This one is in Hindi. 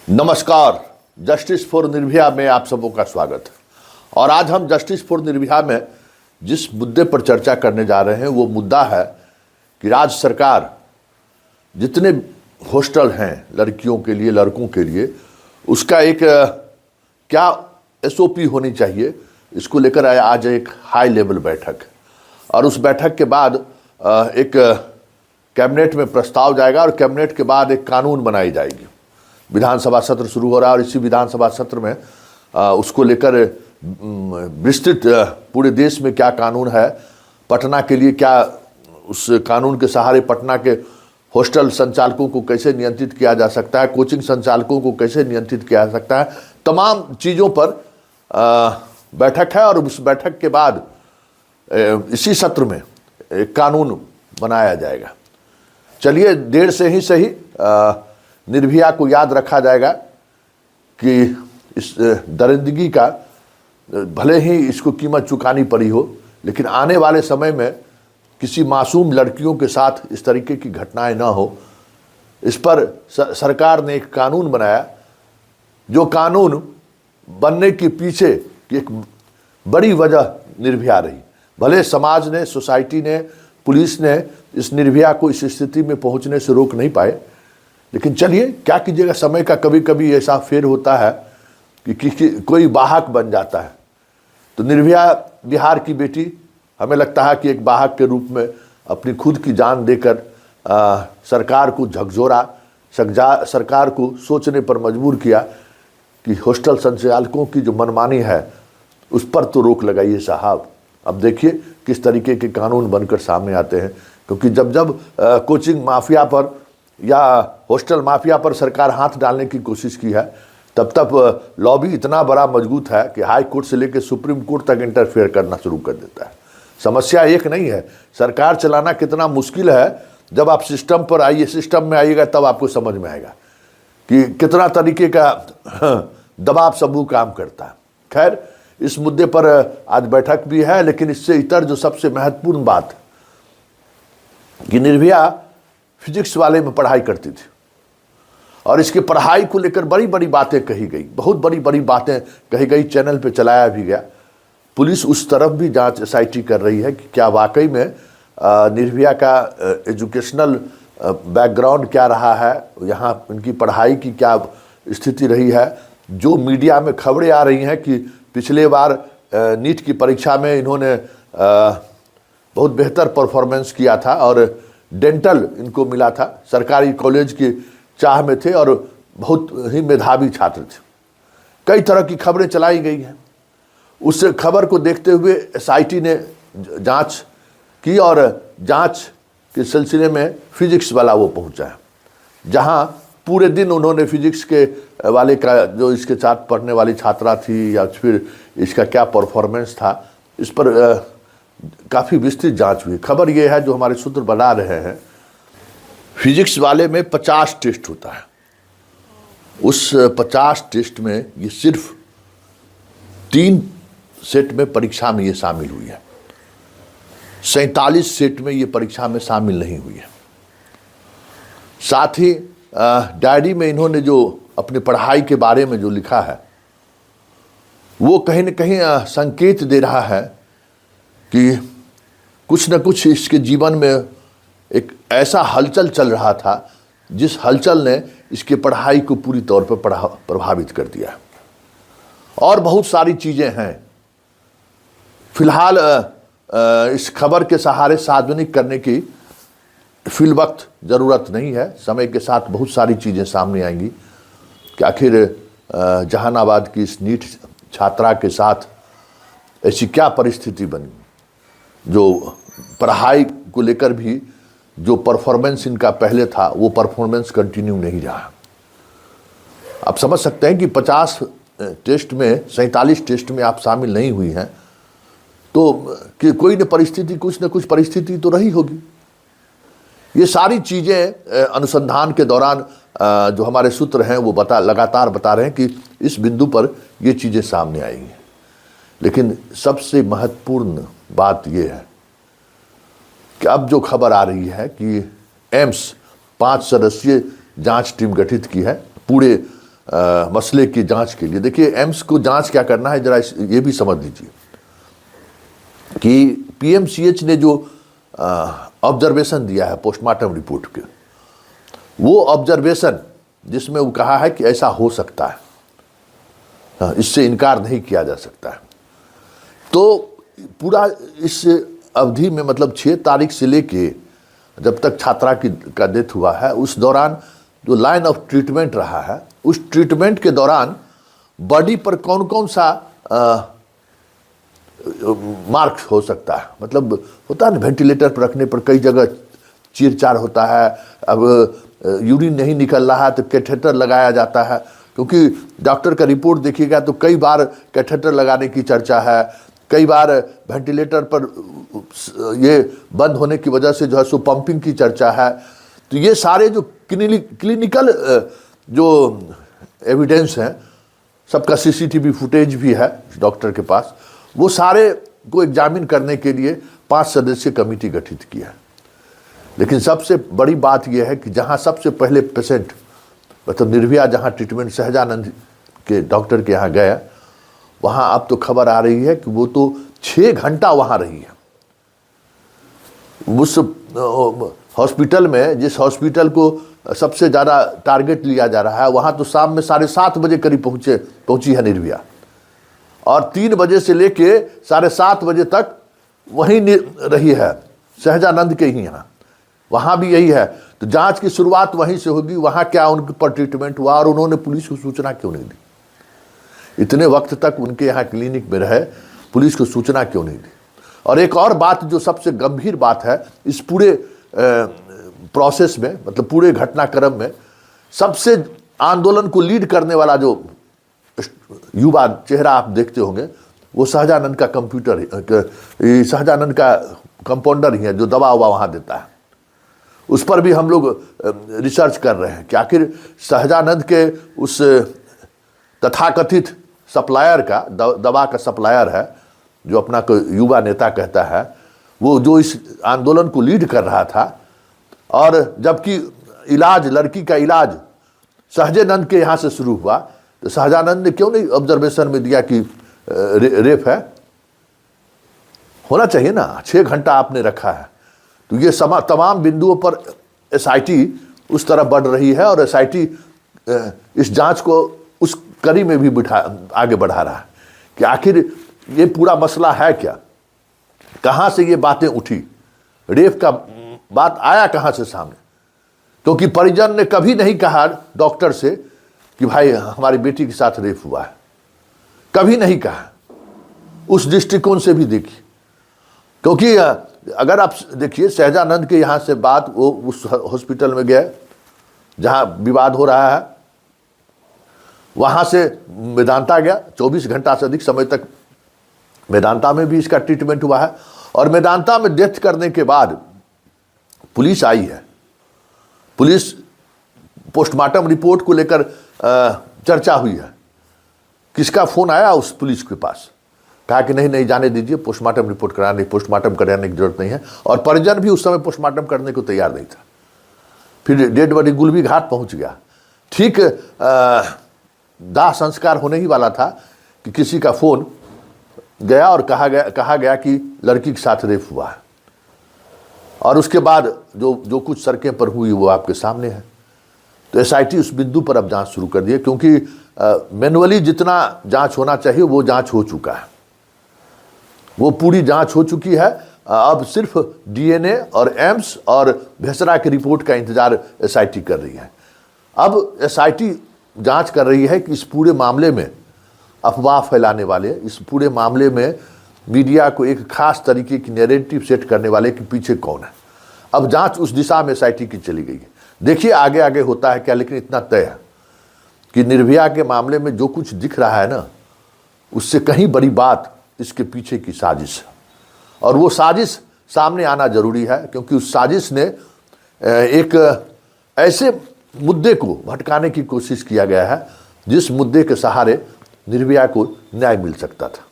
नमस्कार। जस्टिस फॉर निर्भया में आप सबों का स्वागत है। और आज हम जस्टिस फॉर निर्भया में जिस मुद्दे पर चर्चा करने जा रहे हैं वो मुद्दा है कि राज्य सरकार जितने हॉस्टल हैं लड़कियों के लिए, लड़कों के लिए, उसका एक क्या एसओपी होनी चाहिए, इसको लेकर आज एक हाई लेवल बैठक और उस बैठक के बाद एक कैबिनेट में प्रस्ताव जाएगा और कैबिनेट के बाद एक कानून बनाई जाएगी। विधानसभा सत्र शुरू हो रहा है और इसी विधानसभा सत्र में उसको लेकर विस्तृत पूरे देश में क्या कानून है, पटना के लिए क्या, उस कानून के सहारे पटना के हॉस्टल संचालकों को कैसे नियंत्रित किया जा सकता है, कोचिंग संचालकों को कैसे नियंत्रित किया जा सकता है, तमाम चीज़ों पर बैठक है। और उस बैठक के बाद इसी सत्र में एक कानून बनाया जाएगा। चलिए, देर से ही सही निर्भया को याद रखा जाएगा कि इस दरिंदगी का भले ही इसको कीमत चुकानी पड़ी हो, लेकिन आने वाले समय में किसी मासूम लड़कियों के साथ इस तरीके की घटनाएं ना हो, इस पर सरकार ने एक कानून बनाया। जो कानून बनने के पीछे एक बड़ी वजह निर्भया रही। भले समाज ने, सोसाइटी ने, पुलिस ने इस निर्भया को इस स्थिति में पहुंचने से रोक नहीं पाए, लेकिन चलिए क्या कीजिएगा, समय का कभी कभी ऐसा फेर होता है कि कोई वाहक बन जाता है। तो निर्भया बिहार की बेटी, हमें लगता है कि एक वाहक के रूप में अपनी खुद की जान देकर सरकार को झकझोरा, सरकार को सोचने पर मजबूर किया कि हॉस्टल संचालकों की जो मनमानी है उस पर तो रोक लगाइए साहब। अब देखिए किस तरीके के कानून बनकर सामने आते हैं, क्योंकि जब जब कोचिंग माफिया पर या हॉस्टल माफिया पर सरकार हाथ डालने की कोशिश की है, तब तब लॉबी इतना बड़ा मजबूत है कि हाई कोर्ट से लेकर सुप्रीम कोर्ट तक इंटरफेयर करना शुरू कर देता है। समस्या एक नहीं है, सरकार चलाना कितना मुश्किल है। जब आप सिस्टम पर आइए, सिस्टम में आइएगा, तब आपको समझ में आएगा कि कितना तरीके का दबाव समूह काम करता है। खैर, इस मुद्दे पर आज बैठक भी है, लेकिन इससे इतर जो सबसे महत्वपूर्ण बात कि निर्भया फिजिक्स वाले में पढ़ाई करती थी और इसके पढ़ाई को लेकर बड़ी बड़ी बातें कही गई, बहुत बड़ी बड़ी बातें कही गई, चैनल पे चलाया भी गया। पुलिस उस तरफ भी जांच एसआईटी कर रही है कि क्या वाकई में निर्भया का एजुकेशनल बैकग्राउंड क्या रहा है, यहाँ इनकी पढ़ाई की क्या स्थिति रही है। जो मीडिया में खबरें आ रही हैं कि पिछले बार नीट की परीक्षा में इन्होंने बहुत बेहतर परफॉर्मेंस किया था और डेंटल इनको मिला था, सरकारी कॉलेज की चाह में थे और बहुत ही मेधावी छात्र थे। कई तरह की खबरें चलाई गई हैं। उस खबर को देखते हुए एसआईटी ने जांच की और जांच के सिलसिले में फिजिक्स वाला वो पहुंचा है, जहां पूरे दिन उन्होंने फिजिक्स के वाले का, जो इसके साथ पढ़ने वाली छात्रा थी या फिर इसका क्या परफॉर्मेंस था, इस पर काफ़ी विस्तृत जांच हुई। खबर ये है, जो हमारे सूत्र बना रहे हैं, फिजिक्स वाले में 50 टेस्ट होता है। उस 50 टेस्ट में ये सिर्फ 3 सेट में परीक्षा में ये शामिल हुई है, 47 सेट में ये परीक्षा में शामिल नहीं हुई है। साथ ही डायरी में इन्होंने जो अपनी पढ़ाई के बारे में जो लिखा है, वो कहीं न कहीं संकेत दे रहा है कि कुछ न कुछ इसके जीवन में एक ऐसा हलचल चल रहा था जिस हलचल ने इसके पढ़ाई को पूरी तौर पर प्रभावित कर दिया। और बहुत सारी चीज़ें हैं। फिलहाल इस खबर के सहारे सार्वजनिक करने की फिल वक्त ज़रूरत नहीं है। समय के साथ बहुत सारी चीज़ें सामने आएंगी कि आखिर जहानाबाद की इस नीट छात्रा के साथ ऐसी क्या परिस्थिति बनी, जो पढ़ाई को लेकर भी जो परफॉर्मेंस इनका पहले था वो परफॉर्मेंस कंटिन्यू नहीं रहा। आप समझ सकते हैं कि 50 टेस्ट में 47 टेस्ट में आप शामिल नहीं हुई हैं, तो कि कोई न परिस्थिति, कुछ न कुछ परिस्थिति तो रही होगी। ये सारी चीज़ें अनुसंधान के दौरान जो हमारे सूत्र हैं वो लगातार बता रहे हैं कि इस बिंदु पर ये चीज़ें सामने आएंगी। लेकिन सबसे महत्वपूर्ण बात यह है कि अब जो खबर आ रही है कि एम्स 5 सदस्यीय जांच टीम गठित की है पूरे मसले की जांच के लिए। देखिए एम्स को जांच क्या करना है, जरा ये भी समझ लीजिए कि पीएमसीएच ने जो ऑब्जर्वेशन दिया है पोस्टमार्टम रिपोर्ट के, वो ऑब्जर्वेशन जिसमें वो कहा है कि ऐसा हो सकता है, इससे इनकार नहीं किया जा सकता है। तो पूरा इस अवधि में मतलब 6 तारीख से लेके जब तक छात्रा का डेथ हुआ है, उस दौरान जो लाइन ऑफ ट्रीटमेंट रहा है, उस ट्रीटमेंट के दौरान बॉडी पर कौन कौन सा मार्क्स हो सकता है। मतलब होता है ना, वेंटिलेटर पर रखने पर कई जगह चीरचार होता है। अब यूरिन नहीं निकल रहा है तो कैथेटर लगाया जाता है, क्योंकि डॉक्टर का रिपोर्ट देखिएगा तो कई बार कैथेटर लगाने की चर्चा है, कई बार वेंटिलेटर पर ये बंद होने की वजह से जो है सो पंपिंग की चर्चा है। तो ये सारे जो क्लिनिकल जो एविडेंस हैं, सबका सीसीटीवी फुटेज भी है डॉक्टर के पास, वो सारे को एग्जामिन करने के लिए 5 सदस्यीय कमेटी गठित की है। लेकिन सबसे बड़ी बात यह है कि जहां सबसे पहले पेशेंट मतलब निर्भया जहां ट्रीटमेंट सहजानंद के डॉक्टर के यहाँ गया, वहां अब तो खबर आ रही है कि वो तो 6 घंटा वहां रही है। उस हॉस्पिटल में, जिस हॉस्पिटल को सबसे ज़्यादा टारगेट लिया जा रहा है, वहाँ तो शाम में 7:30 बजे करीब पहुंची है निर्भया, और 3 बजे से लेके 7:30 बजे तक वहीं रही है सहजानंद के ही यहाँ। वहाँ भी यही है। तो जांच की शुरुआत वहीं से होगी, वहाँ क्या उनके पर ट्रीटमेंट हुआ और उन्होंने पुलिस को सूचना क्यों नहीं दी। इतने वक्त तक उनके यहाँ क्लिनिक में रहे, पुलिस को सूचना क्यों नहीं दी। और एक और बात जो सबसे गंभीर बात है इस पूरे प्रोसेस में, मतलब पूरे घटनाक्रम में, सबसे आंदोलन को लीड करने वाला जो युवा चेहरा आप देखते होंगे, वो सहजानंद का सहजानंद का कंपाउंडर ही है, जो दवा उवा वहाँ देता है। उस पर भी हम लोग रिसर्च कर रहे हैं कि आखिर सहजानंद के उस तथाकथित सप्लायर का, दवा का सप्लायर है, जो अपना को युवा नेता कहता है, वो जो इस आंदोलन को लीड कर रहा था, और जबकि इलाज, लड़की का इलाज सहजानंद के यहाँ से शुरू हुआ, तो सहजानंद ने क्यों नहीं ऑब्जर्वेशन में दिया कि रेप है? होना चाहिए ना। 6 घंटा आपने रखा है। तो ये तमाम बिंदुओं पर एसआईटी उस तरफ बढ़ रही है, और एसआईटी इस जांच को उस कड़ी में भी आगे बढ़ा रहा है कि आखिर ये पूरा मसला है क्या, कहाँ से ये बातें उठी, रेप का बात आया कहाँ से सामने। क्योंकि परिजन ने कभी नहीं कहा डॉक्टर से कि भाई हमारी बेटी के साथ रेप हुआ है, कभी नहीं कहा। उस दृष्टिकोण से भी देखिए, क्योंकि अगर आप देखिए सहजानंद के यहाँ से बात, वो उस हॉस्पिटल में गए जहाँ विवाद हो रहा है, वहाँ से मेदांता गया। 24 घंटा से अधिक समय तक मेदांता में भी इसका ट्रीटमेंट हुआ है, और मेदांता में डेथ करने के बाद पुलिस आई है। पुलिस पोस्टमार्टम रिपोर्ट को लेकर चर्चा हुई है। किसका फ़ोन आया उस पुलिस के पास, कहा कि नहीं जाने दीजिए, पोस्टमार्टम रिपोर्ट कराने, पोस्टमार्टम कराने की जरूरत नहीं है। और परिजन भी उस समय पोस्टमार्टम करने को तैयार नहीं था। फिर डेड बॉडी गुलबी घाट पहुंच गया। ठीक दाह संस्कार होने ही वाला था कि किसी का फ़ोन गया और कहा गया कि लड़की के साथ रेप हुआ है। और उसके बाद जो कुछ सड़कें पर हुई वो आपके सामने है। तो एसआईटी उस बिंदु पर अब जांच शुरू कर दी है, क्योंकि मैनुअली जितना जांच होना चाहिए वो जांच हो चुका है, वो पूरी जांच हो चुकी है। अब सिर्फ डीएनए और एम्स और भेसरा की रिपोर्ट का इंतजार एसआईटी कर रही है। अब एसआईटी जांच कर रही है कि इस पूरे मामले में अफवाह फैलाने वाले, इस पूरे मामले में मीडिया को एक खास तरीके की नैरेटिव सेट करने वाले के पीछे कौन है। अब जांच उस दिशा में एसआईटी की चली गई है। देखिए आगे आगे होता है क्या, लेकिन इतना तय है कि निर्भया के मामले में जो कुछ दिख रहा है ना, उससे कहीं बड़ी बात इसके पीछे की साजिश है। और वो साजिश सामने आना जरूरी है, क्योंकि उस साजिश ने एक ऐसे मुद्दे को भटकाने की कोशिश किया गया है जिस मुद्दे के सहारे निर्भया को न्याय मिल सकता था।